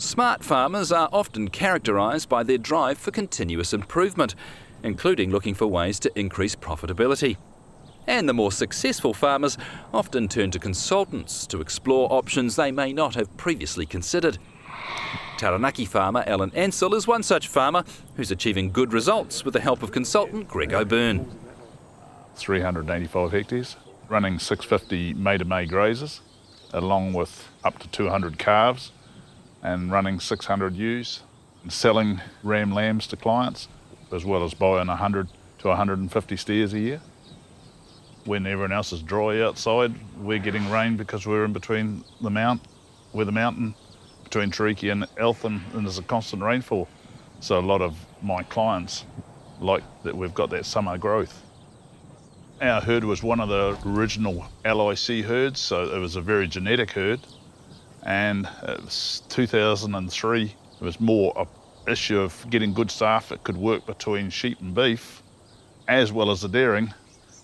Smart farmers are often characterised by their drive for continuous improvement, including looking for ways to increase profitability. And the more successful farmers often turn to consultants to explore options they may not have previously considered. Taranaki farmer Alan Ansell is one such farmer who's achieving good results with the help of consultant Greg O'Byrne. 385 hectares, running 650 May-to-May grazers, along with up to 200 calves, and running 600 ewes, and selling ram lambs to clients, as well as buying 100 to 150 steers a year. When everyone else is dry outside, we're getting rain because we're in between the mountain, between Taranaki and Eltham, and there's a constant rainfall. So a lot of my clients like that we've got that summer growth. Our herd was one of the original LIC herds, so it was a very genetic herd. And it was 2003, it was more an issue of getting good staff that could work between sheep and beef, as well as the dairying,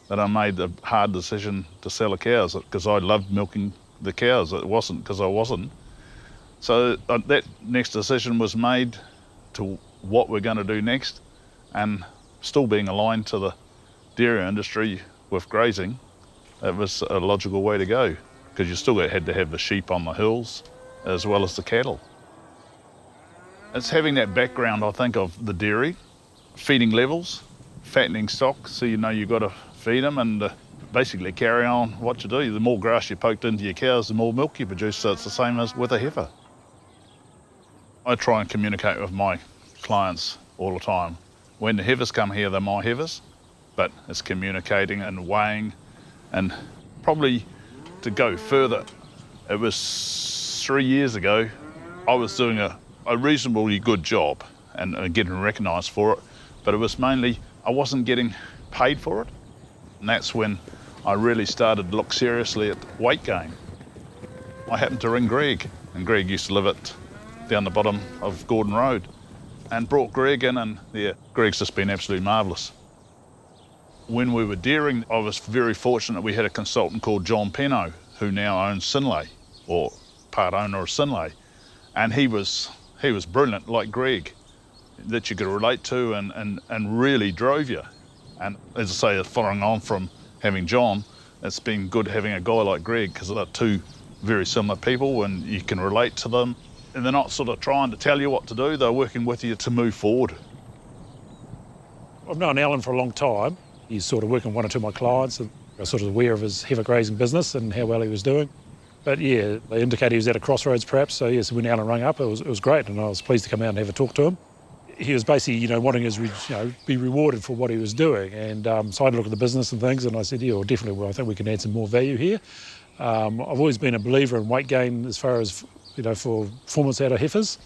that I made the hard decision to sell the cows, because I loved milking the cows. It wasn't because I wasn't. So that next decision was made to what we're going to do next, and still being aligned to the dairy industry with grazing, it was a logical way to go, because you still had to have the sheep on the hills as well as the cattle. It's having that background, I think, of the dairy, feeding levels, fattening stock, so you know you've got to feed them and basically carry on what you do. The more grass you poked into your cows, the more milk you produce, so it's the same as with a heifer. I try and communicate with my clients all the time. When the heifers come here, they're my heifers, but it's communicating and weighing. And probably to go further, it was 3 years ago, I was doing a reasonably good job and getting recognised for it, but it was mainly I wasn't getting paid for it. And that's when I really started to look seriously at weight gain. I happened to ring Greg, and Greg used to live down the bottom of Gordon Road, and brought Greg in, and yeah, Greg's just been absolutely marvellous. When we were dairying, I was very fortunate we had a consultant called John Penno, who now owns Sinlay, or part owner of Sinlay, and he was brilliant, like Greg, that you could relate to and really drove you. And as I say, following on from having John, it's been good having a guy like Greg, because they're two very similar people and you can relate to them. And they're not sort of trying to tell you what to do, they're working with you to move forward. I've known Alan for a long time. He's sort of working with one or two of my clients, and I was sort of aware of his heifer grazing business and how well he was doing. But yeah, they indicated he was at a crossroads perhaps, so yes, when Alan rang up, it was great, and I was pleased to come out and have a talk to him. He was basically, wanting his, be rewarded for what he was doing, and so I had a look at the business and things, and I said, yeah, well, definitely, I think we can add some more value here. I've always been a believer in weight gain as far as, for performance out of heifers.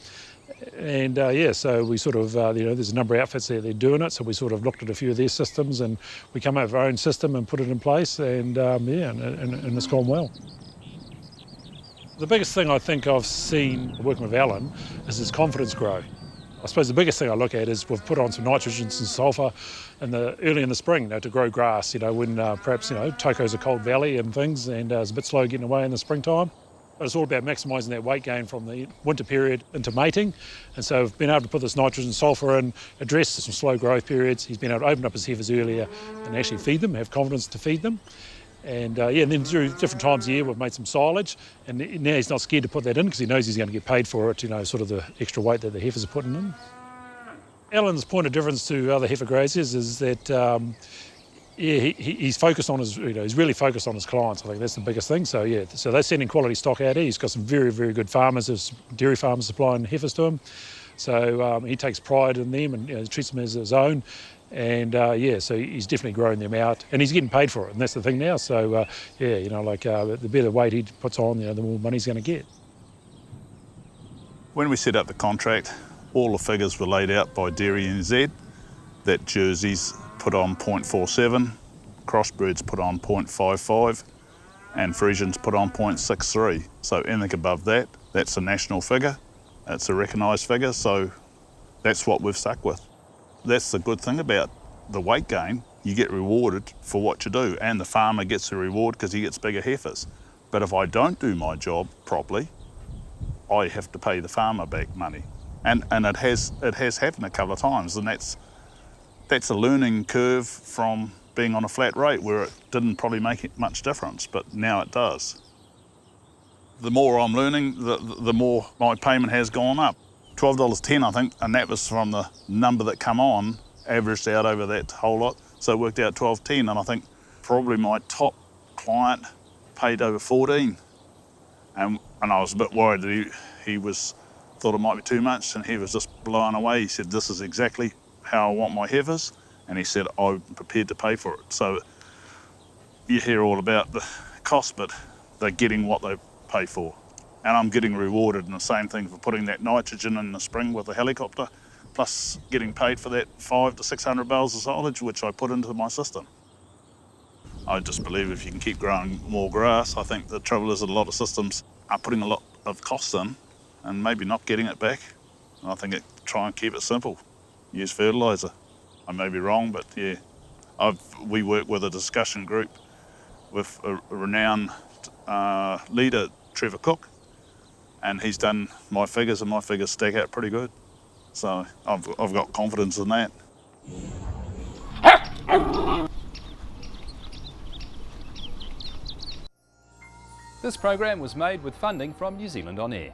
And so we sort of, there's a number of outfits there, they're doing it, so we sort of looked at a few of their systems, and we come up with our own system and put it in place, and and it's gone well. The biggest thing I think I've seen working with Alan is his confidence grow. I suppose the biggest thing I look at is we've put on some nitrogen and sulphur early in the spring, to grow grass, when perhaps, Toko's a cold valley and things, and it's a bit slow getting away in the springtime. But it's all about maximising that weight gain from the winter period into mating. And so we've been able to put this nitrogen sulphur in, address some slow growth periods. He's been able to open up his heifers earlier and actually feed them, have confidence to feed them. And and then through different times of the year, we've made some silage, and now he's not scared to put that in because he knows he's going to get paid for it, sort of the extra weight that the heifers are putting in. Alan's point of difference to other heifer grazers is that he's focused on his, he's really focused on his clients. I think that's the biggest thing. So so they're sending quality stock out here. He's got some very, very good farmers, dairy farmers supplying heifers to him. So he takes pride in them and treats them as his own. And so he's definitely growing them out, and he's getting paid for it, and that's the thing now. So the better weight he puts on, the more money he's going to get. When we set up the contract, all the figures were laid out by Dairy NZ, that jerseys put on 0.47, crossbreds put on 0.55, and Friesians put on 0.63. So anything above that, that's a national figure, it's a recognised figure, so that's what we've stuck with. That's the good thing about the weight gain. You get rewarded for what you do, and the farmer gets a reward because he gets bigger heifers. But if I don't do my job properly, I have to pay the farmer back money. And it has happened a couple of times, and that's a learning curve from being on a flat rate where it didn't probably make it much difference, but now it does. The more I'm learning, the more my payment has gone up. $12.10, I think, and that was from the number that come on, averaged out over that whole lot, so it worked out $12.10, and I think probably my top client paid over 14, and I was a bit worried that he thought it might be too much, and he was just blown away. He said, "This is exactly how I want my heifers," and he said, "I'm prepared to pay for it." So you hear all about the cost, but they're getting what they pay for. And I'm getting rewarded, and the same thing for putting that nitrogen in the spring with the helicopter, plus getting paid for that 500 to 600 bales of silage, which I put into my system. I just believe if you can keep growing more grass, I think the trouble is that a lot of systems are putting a lot of costs in and maybe not getting it back. And I think try and keep it simple. Use fertiliser. I may be wrong, but yeah. We work with a discussion group with a renowned leader, Trevor Cook, and he's done my figures, and my figures stack out pretty good. So I've got confidence in that. This program was made with funding from New Zealand On Air.